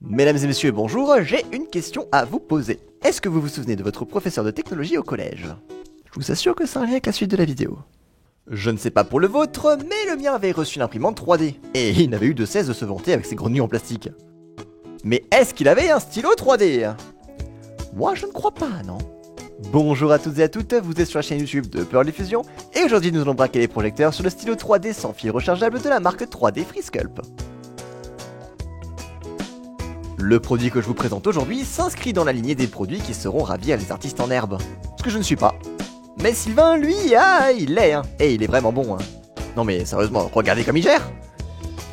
Mesdames et messieurs, bonjour, j'ai une question à vous poser. Est-ce que vous vous souvenez de votre professeur de technologie au collège? Je vous assure que c'est un lien avec la suite de la vidéo. Je ne sais pas pour le vôtre, mais le mien avait reçu une imprimante 3D, et il n'avait eu de cesse de se vanter avec ses grenouilles en plastique. Mais est-ce qu'il avait un stylo 3D? Moi je ne crois pas, non. Bonjour à toutes et à toutes, vous êtes sur la chaîne YouTube de Pearl Diffusion, et aujourd'hui nous allons braquer les projecteurs sur le stylo 3D sans fil rechargeable de la marque 3D FreeSculpt. Le produit que je vous présente aujourd'hui s'inscrit dans la lignée des produits qui seront ravis à les artistes en herbe. Ce que je ne suis pas. Mais Sylvain, lui, il l'est, hein. Et il est vraiment bon, hein. Non mais sérieusement, regardez comme il gère.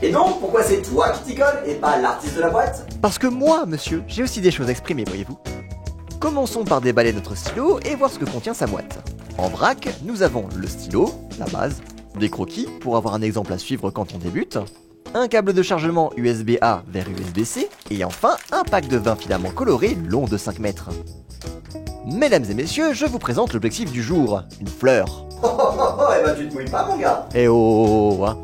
Et donc, pourquoi c'est toi qui t'y colle et pas l'artiste de la boîte? Parce que moi, monsieur, j'ai aussi des choses à exprimer, voyez-vous. Commençons par déballer notre stylo et voir ce que contient sa boîte. En vrac, nous avons le stylo, la base, des croquis pour avoir un exemple à suivre quand on débute, un câble de chargement USB-A vers USB-C, et enfin un pack de 20 filaments colorés long de 5 mètres. Mesdames et messieurs, je vous présente l'objectif du jour, une fleur. Eh ben tu te mouilles pas mon gars. Eh oh, hein.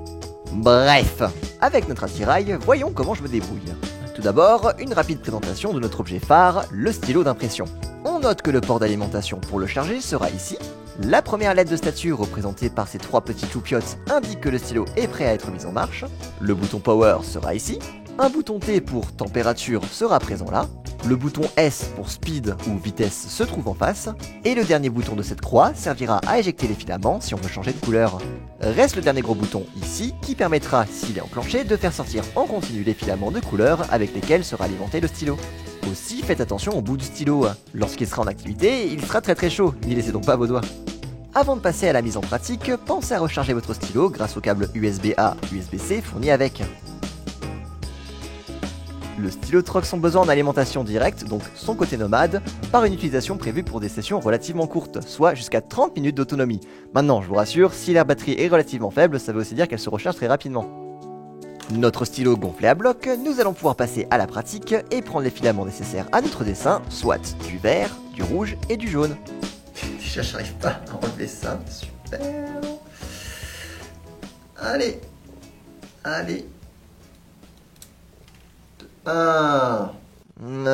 Bref, avec notre attirail, voyons comment je me débrouille. Tout d'abord, une rapide présentation de notre objet phare, le stylo d'impression. On note que le port d'alimentation pour le charger sera ici. La première lettre de statut, représentée par ces 3 petits loupiottes, indique que le stylo est prêt à être mis en marche. Le bouton Power sera ici. Un bouton T pour température sera présent là. Le bouton S pour speed ou vitesse se trouve en face. Et le dernier bouton de cette croix servira à éjecter les filaments si on veut changer de couleur. Reste le dernier gros bouton ici qui permettra, s'il est enclenché, de faire sortir en continu les filaments de couleur avec lesquels sera alimenté le stylo. Aussi, faites attention au bout du stylo. Lorsqu'il sera en activité, il sera très chaud, n'y laissez donc pas vos doigts. Avant de passer à la mise en pratique, pensez à recharger votre stylo grâce au câble USB-A, USB-C fourni avec. Le stylo troque son besoin en alimentation directe, donc son côté nomade, par une utilisation prévue pour des sessions relativement courtes, soit jusqu'à 30 minutes d'autonomie. Maintenant, je vous rassure, si la batterie est relativement faible, ça veut aussi dire qu'elle se recharge très rapidement. Notre stylo gonflé à bloc, nous allons pouvoir passer à la pratique et prendre les filaments nécessaires à notre dessin, soit du vert, du rouge et du jaune. Déjà j'arrive pas à enlever ça, super. Allez.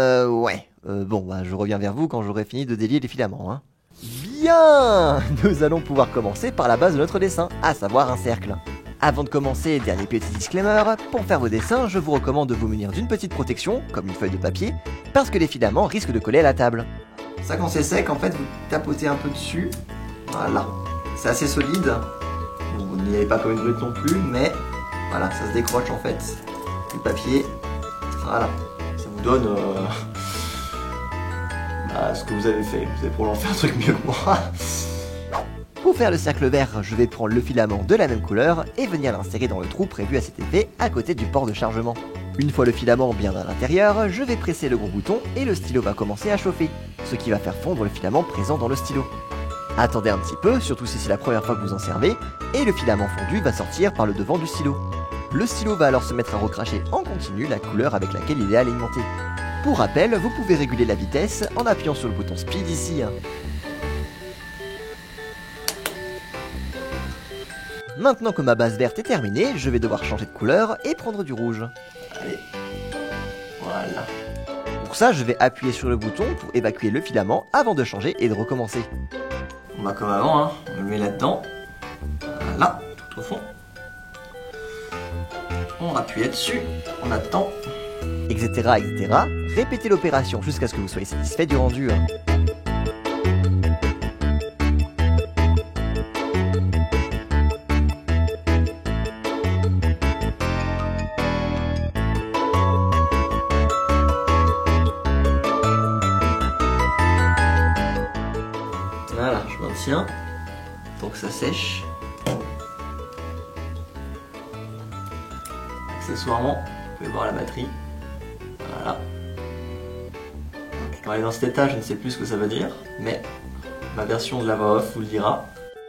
Ouais. Bon, bah je reviens vers vous quand j'aurai fini de délier les filaments, hein. Bien. Nous allons pouvoir commencer par la base de notre dessin, à savoir un cercle. Avant de commencer, dernier petit disclaimer, pour faire vos dessins, je vous recommande de vous munir d'une petite protection, comme une feuille de papier, parce que les filaments risquent de coller à la table. Ça quand c'est sec, en fait, vous tapotez un peu dessus. Voilà. C'est assez solide. Bon, vous n'y allez pas comme une brute non plus, mais voilà, ça se décroche en fait. Du papier. Voilà. Ça vous donne ce que vous avez fait. Vous avez probablement fait un truc mieux que moi. Pour faire le cercle vert, je vais prendre le filament de la même couleur et venir l'insérer dans le trou prévu à cet effet à côté du port de chargement. Une fois le filament bien à l'intérieur, je vais presser le gros bouton et le stylo va commencer à chauffer, ce qui va faire fondre le filament présent dans le stylo. Attendez un petit peu, surtout si c'est la première fois que vous en servez, et le filament fondu va sortir par le devant du stylo. Le stylo va alors se mettre à recracher en continu la couleur avec laquelle il est alimenté. Pour rappel, vous pouvez réguler la vitesse en appuyant sur le bouton speed ici. Maintenant que ma base verte est terminée, je vais devoir changer de couleur et prendre du rouge. Allez. Voilà. Pour ça, je vais appuyer sur le bouton pour évacuer le filament avant de changer et de recommencer. On va comme avant, hein. On le met là-dedans. Voilà, tout au fond. On appuie dessus, on attend. Etc. etc. Répétez l'opération jusqu'à ce que vous soyez satisfait du rendu. Voilà, je maintiens. Tant que ça sèche. Accessoirement, vous pouvez voir la batterie. Voilà. Quand elle est dans cet état, je ne sais plus ce que ça veut dire, mais ma version de la voix off vous le dira.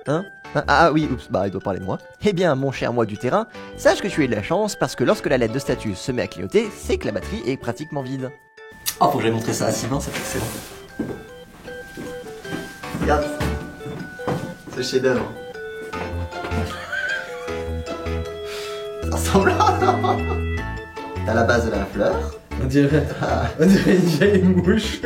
Hein? Ah oui, oups, bah il doit parler de moi. Eh bien, mon cher moi du terrain, sache que tu as eu de la chance parce que lorsque la lettre de statut se met à clignoter, c'est que la batterie est pratiquement vide. Oh, faut que j'aille montrer ça à Sylvain, c'est excellent. Regarde. C'est chef-d'œuvre. Ça ressemble à... T'as la base de la fleur. On dirait une vieille mouche.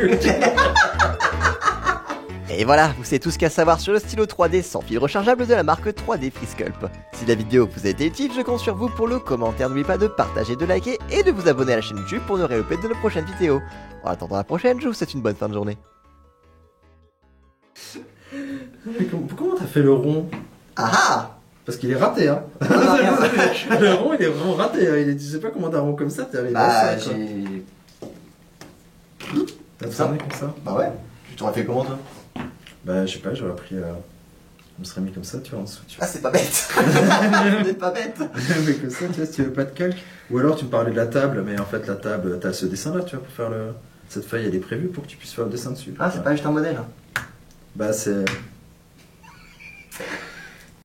Et voilà, vous savez tout ce qu'il y a à savoir sur le stylo 3D sans fil rechargeable de la marque 3D Freesculpt. Si la vidéo vous a été utile, je compte sur vous pour le commentaire. N'oubliez pas de partager, de liker et de vous abonner à la chaîne YouTube pour ne rien louper de nos prochaines vidéos. En attendant la prochaine, je vous souhaite une bonne fin de journée. Comment t'as fait le rond? Ah Parce qu'il est raté, hein. ah rien. Le rond, il est vraiment raté. Hein. Je sais pas comment t'as un rond comme ça, t'es allé Bah, dans ça, quoi. j'ai. T'as tourné comme ça? Bah ouais. Tu t'aurais fait comment, toi? Bah, je sais pas, j'aurais pris. Je me serais mis comme ça, tu vois, en dessous. Tu Ah, vois. c'est pas bête. C'est pas bête. Mais comme ça, tu vois, si tu veux pas de calque. Ou alors, tu me parlais de la table, mais en fait, la table, t'as ce dessin-là, tu vois, pour faire le. Cette feuille, elle est prévue pour que tu puisses faire le dessin dessus. Ah, c'est pas juste un modèle. Bah, c'est.